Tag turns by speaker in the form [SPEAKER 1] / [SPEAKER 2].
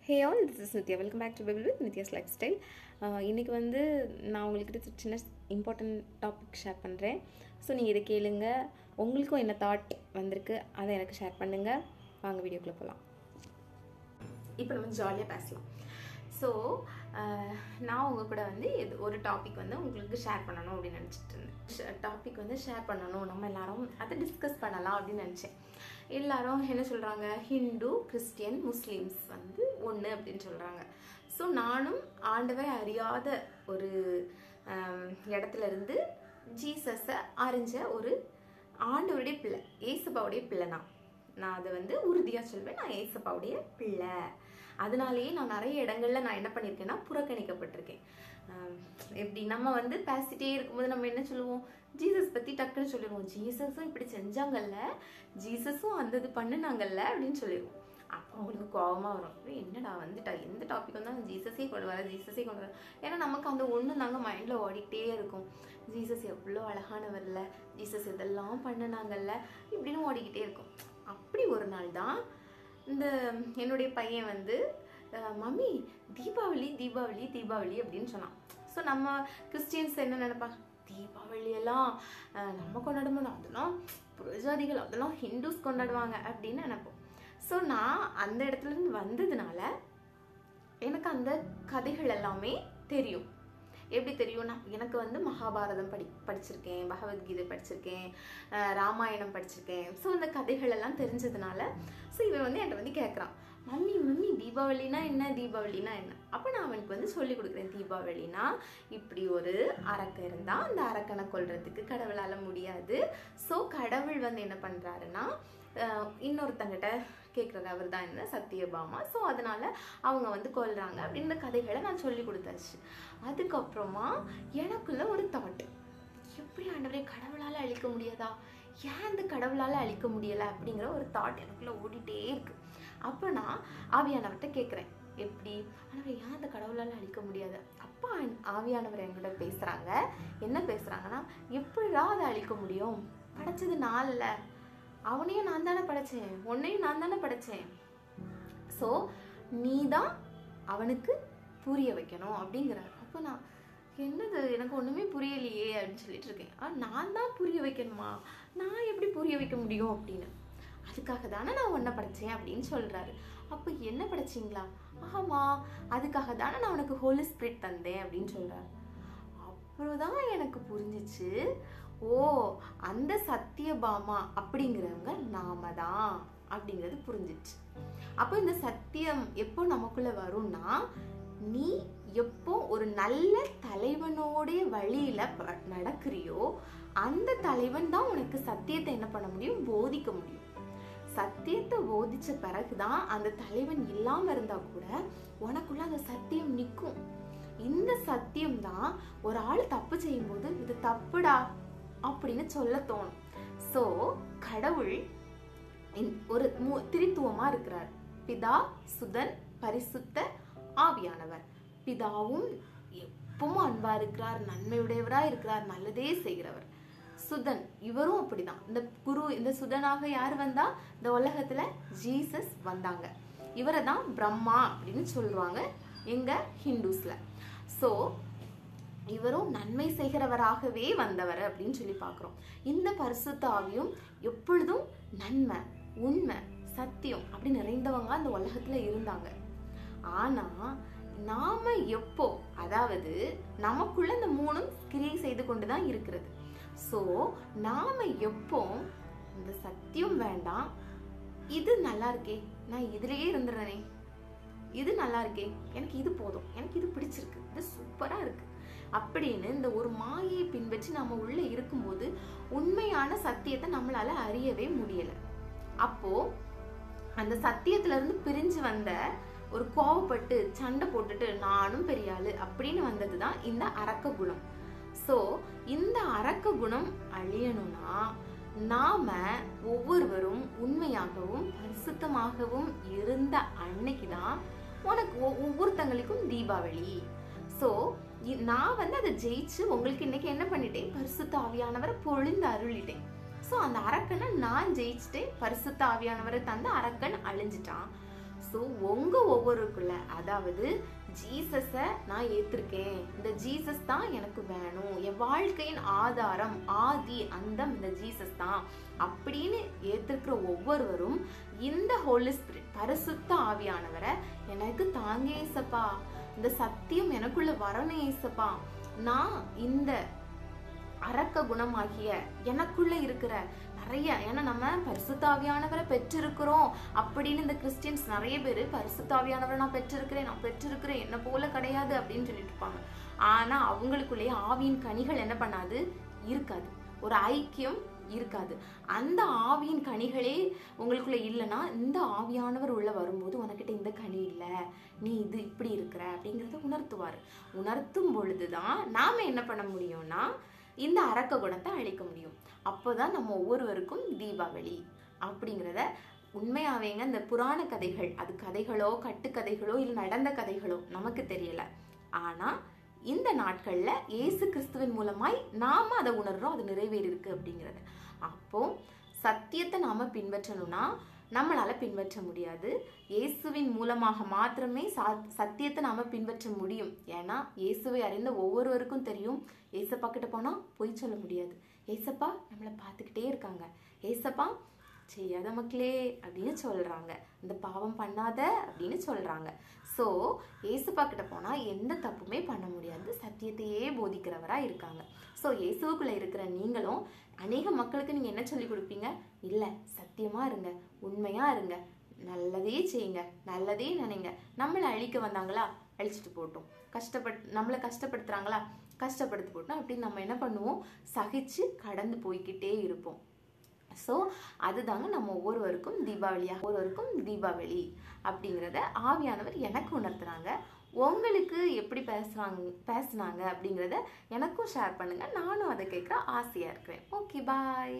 [SPEAKER 1] Hey all, this is Nithya. Welcome back to Bible with Nithya's Lifestyle. இன்றைக்கி நான் உங்களுக்கு important topic share பண்ணுறேன். So நீங்கள் இதை கேளுங்க. உங்களுக்கும் என்ன தாட் வந்திருக்கு அதை எனக்கு ஷேர் பண்ணுங்கள். வாங்க வீடியோக்குள்ளே போகலாம். இப்போ நம்ம ஜாலியாக பேசலாம். ஸோ நான் உங்கள் கூட ஒரு டாபிக் உங்களுக்கு ஷேர் பண்ணணும் அப்படின்னு நினச்சிட்டு இருந்தேன். டாபிக் ஷேர் பண்ணணும், நம்ம எல்லாரும் அதை டிஸ்கஸ் பண்ணலாம் அப்படின்னு நினச்சேன். எல்லாரும் என்ன சொல்கிறாங்க, ஹிந்து, கிறிஸ்டியன், முஸ்லீம்ஸ் ஒன்று அப்படின்னு சொல்கிறாங்க. ஸோ நானும் ஆண்டவரை அறியாத ஒரு இடத்துல இருந்து ஜீசஸை அறிஞ்ச ஒரு ஆண்டவருடைய பிள்ளை, ஏசப்பாவுடைய பிள்ளை. நான் அதை உறுதியாக சொல்வேன், நான் ஏசப்பாவுடைய பிள்ளை. அதனாலேயே நான் நிறைய இடங்கள்ல நான் என்ன பண்ணியிருக்கேன்னா புறக்கணிக்கப்பட்டிருக்கேன். எப்படி நம்ம பேசிட்டே இருக்கும்போது நம்ம என்ன சொல்லுவோம், ஜீசஸ் பற்றி டக்குன்னு சொல்லிடுவோம். ஜீசஸும் இப்படி செஞ்சாங்கல்ல, ஜீசஸும் அந்த இது பண்ணினாங்கல்ல அப்படின்னு சொல்லிடுவோம். அப்போ அவங்களுக்கு கோபமாக வரும், என்னடா எந்த டாபிக் வந்தாலும் ஜீசஸே கொண்டு வர. ஏன்னா நமக்கு அந்த ஒன்று நாங்கள் மைண்டில் ஓடிக்கிட்டே இருக்கும். ஜீசஸ் எவ்வளோ அழகானவர்ல, ஜீசஸ் இதெல்லாம் பண்ணினாங்கல்ல இப்படின்னு ஓடிக்கிட்டே இருக்கும். அப்படி ஒரு நாள் தான் இந்த என்னுடைய பையன் மம்மி தீபாவளி அப்படின்னு சொன்னான். ஸோ நம்ம கிறிஸ்டியன்ஸ் என்ன நினைப்பா, தீபாவளியெல்லாம் நம்ம கொண்டாட முடியும், அதெல்லாம் புரஜாதிகள், அதெல்லாம் ஹிந்துஸ் கொண்டாடுவாங்க அப்படின்னு நினைப்போம். ஸோ நான் அந்த இடத்துல இருந்து வந்ததுனால எனக்கு அந்த கதைகள் எல்லாமே தெரியும். எப்படி தெரியும்னா, எனக்கு மகாபாரதம் படிச்சிருக்கேன், பகவத்கீதை படிச்சிருக்கேன், ராமாயணம் படிச்சிருக்கேன். ஸோ இந்த கதைகள் எல்லாம் தெரிஞ்சதுனால ஸோ இவன் என்கிட்ட கேட்குறான், மம்மி தீபாவளினா என்ன. அப்போ நான் அவனுக்கு சொல்லி கொடுக்குறேன், தீபாவளினா இப்படி ஒரு அரக்கன் இருந்தால் அந்த அரக்கனை கொல்றதுக்கு கடவுளால் முடியாது. ஸோ கடவுள் என்ன பண்ணுறாருன்னா, இன்னொருத்தங்கிட்ட கேட்குறாரு, அவர் தான் என்ன சத்தியபாமா. ஸோ அதனால அவங்க கொல்றாங்க அப்படின்ற கதைகளை நான் சொல்லி கொடுத்தாச்சு. அதுக்கப்புறமா எனக்குள்ள ஒரு தாட், எப்படி ஆண்டவரே கடவுளால் அழிக்க முடியாதா, ஏன் அந்த கடவுளால் அழிக்க முடியலை அப்படிங்கிற ஒரு தாட் எனக்குள்ள ஓடிட்டே இருக்கு. அப்போ நான் ஆவியானவர்கிட்ட கேட்குறேன், எப்படி ஆண்டவரே ஏன் அந்த கடவுளால் அழிக்க முடியாது. அப்பா ஆவியானவர் என்கிட்ட பேசுகிறாங்க. என்ன பேசுகிறாங்கன்னா, எப்படிடா அதை அழிக்க முடியும், படைச்சது நான் இல்லை, அவனையும் நான் தானே படைச்சேன், உன்னையும் நான் தானே படைச்சேன். ஸோ நீ தான் அவனுக்கு புரிய வைக்கணும் அப்படிங்கிறார். அப்போ நான் என்னது, எனக்கு ஒன்றுமே புரியலையே அப்படின்னு சொல்லிட்டு இருக்கேன். நான் தான் புரிய வைக்கணுமா, நான் எப்படி புரிய வைக்க முடியும் அப்படின்னு. அதுக்காக தானே நான் உன்னை படைச்சேன் அப்படின்னு சொல்கிறாரு. அப்போ என்ன படைச்சிங்களா, ஆமாம் அதுக்காக தானே நான் உனக்கு ஹோலி ஸ்பிரிட் தந்தேன் அப்படின்னு சொல்கிறாரு. அப்புறம்தான் எனக்கு புரிஞ்சிச்சு, ஓ அந்த சத்தியபாமா அப்படிங்கிறவங்க நாம தான் அப்படிங்கிறது புரிஞ்சிச்சு. அப்போ இந்த சத்தியம் எப்போ நமக்குள்ள வரும்னா, நீ எப்போ ஒரு நல்ல தலைவனோடைய வழியில நடக்கிறியோ அந்த தலைவன் தான் உனக்கு சத்தியத்தை என்ன பண்ண முடியும், போதிக்க முடியும். சத்தியத்தை போதிச்ச பிறகுதான் அந்த தலைவன் இல்லாம இருந்தா கூட உனக்குள்ள அந்த சத்தியம் நிற்கும். இந்த சத்தியம் தான் ஒரு ஆள் தப்பு செய்யும் போது இது தப்புடா அப்படின்னு சொல்ல தோணும். ஸோ கடவுள் ஒரு திரித்துவமா இருக்கிறார், பிதா, சுதன், பரிசுத்த ஆவியானவர். பிதாவும் எப்பவும் அன்பா இருக்கிறார், நன்மையுடையவரா இருக்கிறார், நல்லதே செய்கிறவர். சுதன் இவரும் அப்படிதான். இந்த சுதனாக யார் வந்தா, இந்த உலகத்துல ஜீசஸ் வந்தாங்க. இவரை தான் பிரம்மா அப்படின்னு சொல்லுவாங்க எங்க ஹிந்துஸ்ல. ஸோ இவரும் நன்மை செய்கிறவராகவே வந்தவர் அப்படின்னு சொல்லி பார்க்குறோம். இந்த பரிசுத்த ஆவியும் எப்பொழுதும் நன்மை, உண்மை, சத்தியம் அப்படி நிறைந்தவங்க அந்த உலகத்துல இருந்தாங்க. ஆனா நாம எப்போ, அதாவது நமக்குள்ள இந்த மூணும் கிரியை செய்து கொண்டுதான் இருக்கிறது. ஸோ நாம எப்போ இந்த சத்தியம் வேண்டாம், இது நல்லா இருக்கே, நான் இதுலயே இருந்துடுறேனே, இது நல்லா இருக்கே, எனக்கு இது போதும், எனக்கு இது பிடிச்சிருக்கு, இது சூப்பரா இருக்கு அப்படின்னு இந்த ஒரு மாயை பின்பற்றி நம்ம உள்ள இருக்கும்போது உண்மையான சத்தியத்தை நம்மளால அறியவே முடியல. அப்போ அந்த சத்தியத்துல இருந்து பிரிஞ்சு வந்த ஒரு கோவப்பட்டு சண்டை போட்டுட்டு நானும் பெரிய ஆளு அப்படின்னு வந்ததுதான் இந்த அரக்க குணம். ஸோ இந்த அரக்க குணம் அழியணும்னா நாம ஒவ்வொருவரும் உண்மையாகவும் பரிசுத்தமாகவும் இருந்த அன்னைக்குதான் உனக்கு ஒவ்வொருத்தங்களுக்கும் தீபாவளி. ஸோ நான் அதை ஜெயிச்சு உங்களுக்கு இன்னைக்கு என்ன பண்ணிட்டேன், பரிசுத்த ஆவியானவரை பொழிந்து அருளிட்டேன். ஸோ அந்த அரக்கனை நான் ஜெயிச்சிட்டேன், பரிசுத்த ஆவியானவரை தந்து அரக்கன் அழிஞ்சிட்டான். ஸோ ஒவ்வொருக்குள்ள, அதாவது ஜீசஸை நான் ஏற்றிருக்கேன், இந்த ஜீசஸ் தான் எனக்கு வேணும், என் வாழ்க்கையின் ஆதாரம், ஆதி அந்தம் இந்த ஜீசஸ் தான் அப்படின்னு ஏற்றிருக்கிற ஒவ்வொருவரும் இந்த ஹோலி ஸ்பிரிட், பரிசுத்த ஆவியானவரை எனக்கு தாங்க ஏசப்பா, இந்த சத்தியம் எனக்குள்ள வரணும் ஏசப்பா, நான் இந்த அரக்க குணமாகிய எனக்குள்ள இருக்கிற நிறைய, ஏன்னா நம்ம பரிசுத்தாவியானவரை பெற்றிருக்கிறோம் அப்படின்னு இந்த கிறிஸ்டியன்ஸ் நிறைய பேர் பரிசுத்தாவியானவரை நான் பெற்றிருக்கிறேன் என்ன போல கிடையாது அப்படின்னு சொல்லிட்டு இருப்பாங்க. ஆனா அவங்களுக்குள்ளேயே ஆவியின் கனிகள் என்ன பண்ணாது, இருக்காது, ஒரு ஐக்கியம் இருக்காது. அந்த ஆவியின் கனிகளே உங்களுக்குள்ள இல்லைன்னா இந்த ஆவியானவர் உள்ள வரும்போது உனக்கிட்ட இந்த கனி இல்லை, நீ இது இப்படி இருக்கிற அப்படிங்கிறத உணர்த்துவார். உணர்த்தும் பொழுதுதான் நாம என்ன பண்ண முடியும்னா இந்த அரக்க குணத்தை அழிக்க முடியும். அப்போதான் நம்ம ஒவ்வொருவருக்கும் தீபாவளி அப்படிங்கிறத உண்மையாவேங்க. இந்த புராண கதைகள், அது கதைகளோ கட்டுக்கதைகளோ இல்லை நடந்த கதைகளோ நமக்கு தெரியல, ஆனா இந்த நாட்கள்ல இயேசு கிறிஸ்துவின் மூலமாய் நாம அதை உணர்றோம், அது நிறைவேறி இருக்கு அப்படிங்கிறது. அப்போ சத்தியத்தை நாம பின்பற்றணும்னா நம்மளால பின்பற்ற முடியாது. இயேசுவின் மூலமாக மாத்திரமே சத்தியத்தை நாம பின்பற்ற முடியும். ஏன்னா இயேசுவை அறிந்த ஒவ்வொருவருக்கும் தெரியும், ஏசப்பா கிட்ட போனா பொய் சொல்ல முடியாது, ஏசப்பா நம்மளை பார்த்துக்கிட்டே இருக்காங்க, ஏசப்பா செய்யாத மக்களே அப்படின்னு சொல்றாங்க, இந்த பாவம் பண்ணாத அப்படின்னு சொல்றாங்க. ஸோ ஏசப்பா கிட்ட போனா எந்த தப்புமே பண்ண முடியாது, சத்தியத்தையே போதிக்கிறவரா இருக்காங்க. ஸோ இயேசுக்குள்ள இருக்கிற நீங்களும் அநேக மக்களுக்கு நீங்க என்ன சொல்லி கொடுப்பீங்க, இல்ல சத்தியமா இருங்க, உண்மையா இருங்க, நல்லதே செய்யுங்க, நல்லதே நினைங்க. நம்மளை அழிக்க வந்தாங்களா, அழிச்சிட்டு போட்டோம், நம்மளை கஷ்டப்படுத்துறாங்களா, கஷ்டப்படுத்தி போட்டோம் அப்படின்னு நம்ம என்ன பண்ணுவோம், சகிச்சு கடந்து போய்கிட்டே இருப்போம். ஸோ அதுதாங்க நம்ம ஒவ்வொருவருக்கும் தீபாவளி அப்படிங்கிறத ஆவியானவர் எனக்கு உணர்த்துறாங்க. உங்களுக்கு எப்படி பேசுனாங்க அப்படிங்கிறத எனக்கும் ஷேர் பண்ணுங்க, நானும் அதை கேட்க ஆசையா இருக்கிறேன். ஓகே, பாய்.